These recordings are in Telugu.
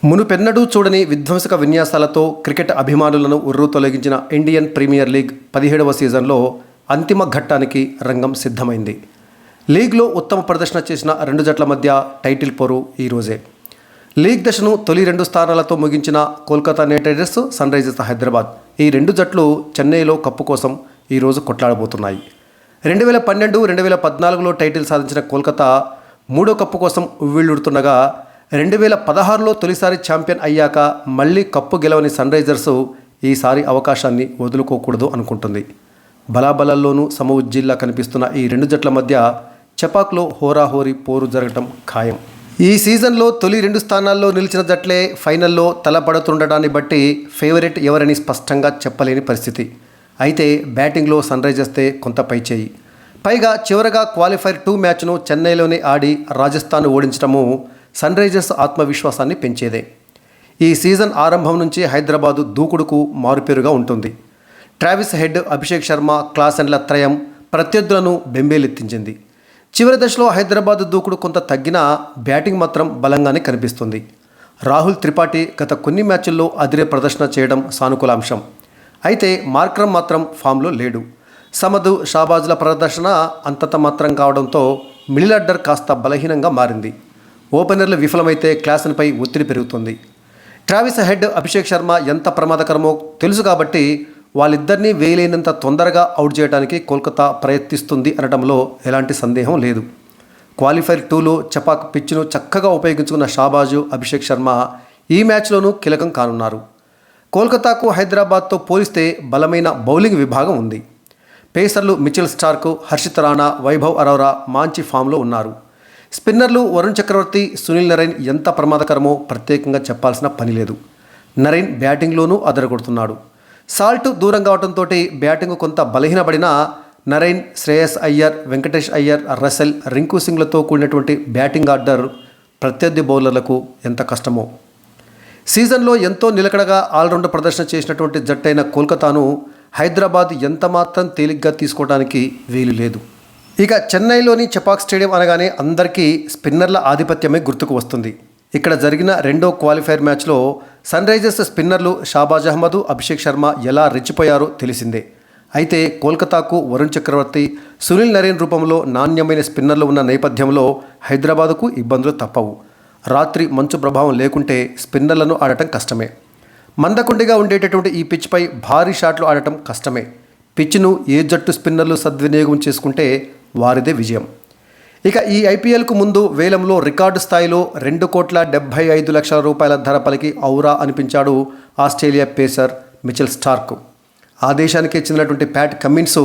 మునుపెన్నడూ చూడని విధ్వంసక విన్యాసాలతో క్రికెట్ అభిమానులను ఉర్రూతొలగించిన ఇండియన్ ప్రీమియర్ లీగ్ 17వ సీజన్లో అంతిమ ఘట్టానికి రంగం సిద్ధమైంది. లీగ్లో ఉత్తమ ప్రదర్శన చేసిన రెండు జట్ల మధ్య టైటిల్ పోరు ఈరోజే. లీగ్ దశను తొలి 2 స్థానాలతో ముగించిన Kolkata Knight Riders, Sunrisers Hyderabad ఈ రెండు జట్లు చెన్నైలో కప్పు కోసం ఈరోజు కొట్లాడబోతున్నాయి. 2012, 2014లో టైటిల్ సాధించిన కోల్కతా మూడో కప్పు కోసం ఉవ్విళ్ళూడుతుండగా 2016లో తొలిసారి ఛాంపియన్ అయ్యాక మళ్ళీ కప్పు గెలవని సన్ రైజర్స్ ఈసారి అవకాశాన్ని వదులుకోకూడదు అనుకుంటుంది. బలాబలాల్లోనూ సమఉజ్జీల్లా కనిపిస్తున్న ఈ రెండు జట్ల మధ్య చపాక్లో హోరాహోరీ పోరు జరగటం ఖాయం. ఈ సీజన్లో తొలి 2 స్థానాల్లో నిలిచిన జట్లే ఫైనల్లో తలపడుతుండటాన్ని బట్టి ఫేవరెట్ ఎవరని స్పష్టంగా చెప్పలేని పరిస్థితి. అయితే బ్యాటింగ్లో సన్ రైజర్స్దే కొంత పైచేయి. పైగా చివరగా క్వాలిఫైర్ 2 మ్యాచ్ను చెన్నైలోనే ఆడి రాజస్థాన్ ఓడించడము సన్ రైజర్స్ ఆత్మవిశ్వాసాన్ని పెంచేదే. ఈ సీజన్ ఆరంభం నుంచి హైదరాబాదు దూకుడుకు మారుపేరుగా ఉంటుంది. ట్రావిస్ హెడ్, అభిషేక్ శర్మ, క్లాసెన్ల త్రయం ప్రత్యర్థులను బెంబేలెత్తించింది. చివరి దశలో హైదరాబాదు దూకుడు కొంత తగ్గినా బ్యాటింగ్ మాత్రం బలంగానే కనిపిస్తుంది. రాహుల్ త్రిపాఠి గత కొన్ని మ్యాచ్ల్లో అదిరే ప్రదర్శన చేయడం సానుకూల అంశం. అయితే మార్క్రమ్ మాత్రం ఫామ్లో లేడు. సమద్, షాబాజ్ల ప్రదర్శన అంతంత మాత్రం కావడంతో మిడిల్ ఆర్డర్ కాస్త బలహీనంగా మారింది. ఓపెనర్లు విఫలమైతే క్లాసెన్పై ఒత్తిడి పెరుగుతుంది. ట్రావిస్ హెడ్, అభిషేక్ శర్మ ఎంత ప్రమాదకరమో తెలుసు కాబట్టి వాళ్ళిద్దరినీ వేయలేనంత తొందరగా అవుట్ చేయడానికి కోల్కతా ప్రయత్నిస్తుంది అనడంలో ఎలాంటి సందేహం లేదు. క్వాలిఫైర్ 2లో చపాక్ పిచ్ను చక్కగా ఉపయోగించుకున్న షాబాజు, అభిషేక్ శర్మ ఈ మ్యాచ్లోనూ కీలకం కానున్నారు. కోల్కతాకు హైదరాబాద్తో పోలిస్తే బలమైన బౌలింగ్ విభాగం ఉంది. పేసర్లు మిచెల్ స్టార్క్, హర్షిత్ రాణా, వైభవ్ అరోరా మంచి ఫామ్లో ఉన్నారు. స్పిన్నర్లు వరుణ్ చక్రవర్తి, సునీల్ నరైన్ ఎంత ప్రమాదకరమో ప్రత్యేకంగా చెప్పాల్సిన పని లేదు. నరైన్ బ్యాటింగ్లోనూ అదరగొడుతున్నాడు. సాల్ట్ దూరం కావడంతో బ్యాటింగ్ కొంత బలహీనపడినా నరైన్, శ్రేయస్ అయ్యర్, వెంకటేష్ అయ్యర్, రసెల్, రింకు సింగ్లతో కూడినటువంటి బ్యాటింగ్ ఆర్డర్ ప్రత్యర్థి బౌలర్లకు ఎంత కష్టమో. సీజన్లో ఎంతో నిలకడగా ఆల్రౌండ్ ప్రదర్శన చేసినటువంటి జట్టైన కోల్కతాను హైదరాబాద్ ఎంత మాత్రం తేలిగ్గా తీసుకోవడానికి వీలు లేదు. ఇక చెన్నైలోని చపాక్ స్టేడియం అనగానే అందరికీ స్పిన్నర్ల ఆధిపత్యమే గుర్తుకు వస్తుంది. ఇక్కడ జరిగిన 2వ క్వాలిఫైర్ మ్యాచ్లో సన్ రైజర్స్ స్పిన్నర్లు షాబాజ్ అహ్మద్, అభిషేక్ శర్మ ఎలా రెచ్చిపోయారో తెలిసిందే. అయితే కోల్కతాకు వరుణ్ చక్రవర్తి, సునీల్ నరైన్ రూపంలో నాణ్యమైన స్పిన్నర్లు ఉన్న నేపథ్యంలో హైదరాబాదుకు ఇబ్బందులు తప్పవు. రాత్రి మంచు ప్రభావం లేకుంటే స్పిన్నర్లను ఆడటం కష్టమే. మందకొండిగా ఉండేటటువంటి ఈ పిచ్పై భారీ షాట్లు ఆడటం కష్టమే. పిచ్ను ఏ జట్టు స్పిన్నర్లు సద్వినియోగం చేసుకుంటే వారిదే విజయం. ఇక ఈ ఐపీఎల్కు ముందు వేలంలో రికార్డు స్థాయిలో 2,75,00,000 రూపాయల ధర పలికి ఔరా అనిపించాడు ఆస్ట్రేలియా పేసర్ మిచెల్ స్టార్క్. ఆ దేశానికే చెందినటువంటి ప్యాట్ కమిన్స్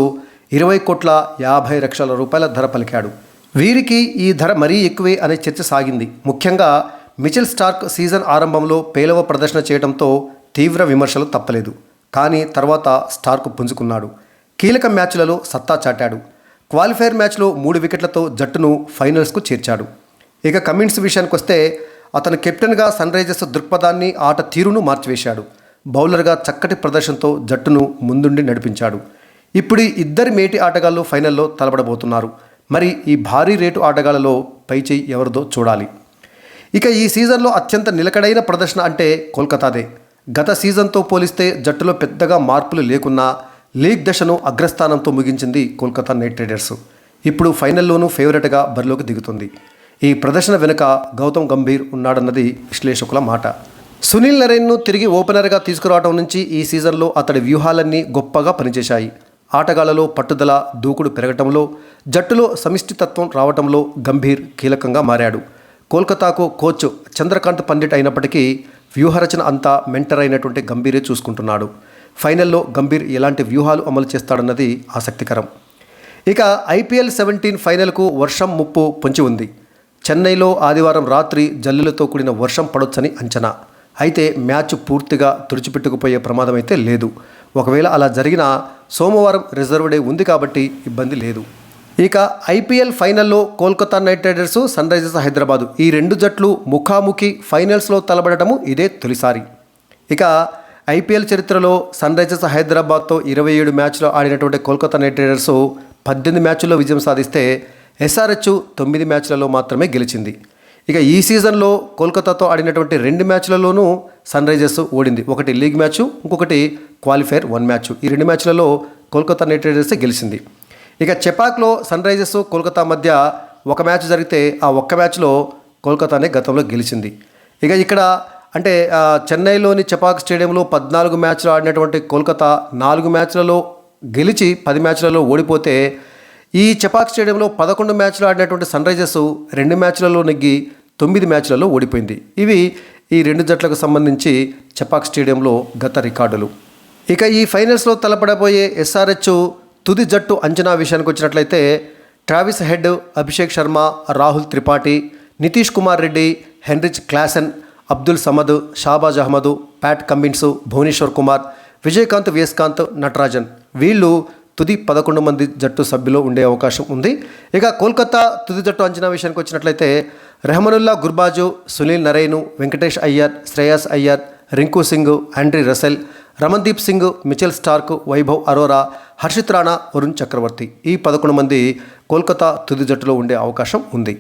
20,50,00,000 రూపాయల ధర పలికాడు. వీరికి ఈ ధర మరీ ఎక్కువే అనే చర్చ సాగింది. ముఖ్యంగా మిచెల్ స్టార్క్ సీజన్ ఆరంభంలో పేలవ ప్రదర్శన చేయడంతో తీవ్ర విమర్శలు తప్పలేదు. కానీ తర్వాత స్టార్క్ పుంజుకున్నాడు. కీలక మ్యాచ్లలో సత్తా చాటాడు. క్వాలిఫైర్ మ్యాచ్లో 3 వికెట్లతో జట్టును ఫైనల్స్కు చేర్చాడు. ఇక కమిన్స్ విషయానికి వస్తే అతను కెప్టెన్గా సన్ రైజర్స్ దృక్పథాన్ని, ఆట తీరును మార్చివేశాడు. బౌలర్గా చక్కటి ప్రదర్శనతో జట్టును ముందుండి నడిపించాడు. ఇప్పుడు ఇద్దరి మేటి ఆటగాళ్లు ఫైనల్లో తలపడబోతున్నారు. మరి ఈ భారీ రేటు ఆటగాళ్లలో పైచేయి ఎవరిదో చూడాలి. ఇక ఈ సీజన్లో అత్యంత నిలకడైన ప్రదర్శన అంటే కోల్కతాదే. గత సీజన్తో పోలిస్తే జట్టులో పెద్దగా మార్పులు లేకున్నా లీగ్ దశను అగ్రస్థానంతో ముగించింది కోల్కతా నైట్ రైడర్స్. ఇప్పుడు ఫైనల్లోనూ ఫేవరెట్గా బరిలోకి దిగుతుంది. ఈ ప్రదర్శన వెనుక గౌతమ్ గంభీర్ ఉన్నాడన్నది విశ్లేషకుల మాట. సునీల్ నరైన్ను తిరిగి ఓపెనర్గా తీసుకురావడం నుంచి ఈ సీజన్లో అతడి వ్యూహాలన్నీ గొప్పగా పనిచేశాయి. ఆటగాళ్లలో పట్టుదల, దూకుడు పెరగటంలో, జట్టులో సమిష్టితత్వం రావటంలో గంభీర్ కీలకంగా మారాడు. కోల్కతాకు కోచ్ చంద్రకాంత్ పండిట్ అయినప్పటికీ వ్యూహరచన అంతా మెంటర్ అయినటువంటి గంభీరే చూసుకుంటున్నాడు. ఫైనల్లో గంభీర్ ఎలాంటి వ్యూహాలు అమలు చేస్తాడన్నది ఆసక్తికరం. ఇక ఐపీఎల్ 17 ఫైనల్కు వర్షం ముప్పు పొంచి ఉంది. చెన్నైలో ఆదివారం రాత్రి జల్లులతో కూడిన వర్షం పడొచ్చని అంచనా. అయితే మ్యాచ్ పూర్తిగా తుడిచిపెట్టుకుపోయే ప్రమాదం అయితే లేదు. ఒకవేళ అలా జరిగినా సోమవారం రిజర్వ్ డే ఉంది కాబట్టి ఇబ్బంది లేదు. ఇక ఐపీఎల్ ఫైనల్లో Kolkata Knight Riders, Sunrisers Hyderabad ఈ రెండు జట్లు ముఖాముఖి ఫైనల్స్లో తలబడటము ఇదే తొలిసారి. ఇక ఐపీఎల్ చరిత్రలో సన్ రైజర్స్ హైదరాబాద్తో 27 మ్యాచ్లు ఆడినటువంటి కోల్కతా నైట్ రైడర్స్ 18 మ్యాచ్ల్లో విజయం సాధిస్తే ఎస్ఆర్హెచ్ 9 మ్యాచ్లలో మాత్రమే గెలిచింది. ఇక ఈ సీజన్లో కోల్కతాతో ఆడినటువంటి 2 మ్యాచ్లలోనూ సన్ రైజర్స్ ఓడింది. ఒకటి లీగ్ మ్యాచ్, ఇంకొకటి క్వాలిఫైర్ 1 మ్యాచ్. ఈ 2 మ్యాచ్లలో కోల్కతా నైట్ రైడర్సే గెలిచింది. ఇక చెపాక్లో సన్ రైజర్స్ కోల్కతా మధ్య ఒక మ్యాచ్ జరిగితే ఆ ఒక్క మ్యాచ్లో కోల్కతానే గతంలో గెలిచింది. ఇక ఇక్కడ అంటే చెన్నైలోని చెపాక్ స్టేడియంలో 14 మ్యాచ్లు ఆడినటువంటి కోల్కతా 4 మ్యాచ్లలో గెలిచి 10 మ్యాచ్లలో ఓడిపోతే, ఈ చెపాక్ స్టేడియంలో 11 మ్యాచ్లు ఆడినటువంటి సన్ రైజర్స్ 2 మ్యాచ్లలో నెగ్గి 9 మ్యాచ్లలో ఓడిపోయింది. ఇవి ఈ 2 జట్లకు సంబంధించి చెపాక్ స్టేడియంలో గత రికార్డులు. ఇక ఈ ఫైనల్స్లో తలపడబోయే ఎస్ఆర్హెచ్ తుది జట్టు అంచనా విషయానికి వచ్చినట్లయితే Travis Head, Abhishek Sharma, Rahul Tripathi, Nitish Kumar Reddy, Heinrich Klaasen, Abdul Samad, Shahbaz Ahmed, Pat Cummins, Bhuvneshwar Kumar, Vijayakanth, Viyaskanth, Natarajan వీళ్ళు తుది 11 మంది జట్టు సభ్యులు ఉండే అవకాశం ఉంది. ఇక కోల్కతా తుది జట్టు అంచనా విషయానికి వచ్చినట్లయితే Rahmanullah Gurbaz, Sunil Narine, Venkatesh Iyer, Shreyas Iyer, Rinku Singh, Andre Russell, Ramandeep Singh, Mitchell Starc, Vaibhav Arora, Harshit Rana, Varun Chakravarthy ఈ 11 మంది కోల్కతా తుది జట్టులో ఉండే అవకాశం ఉంది.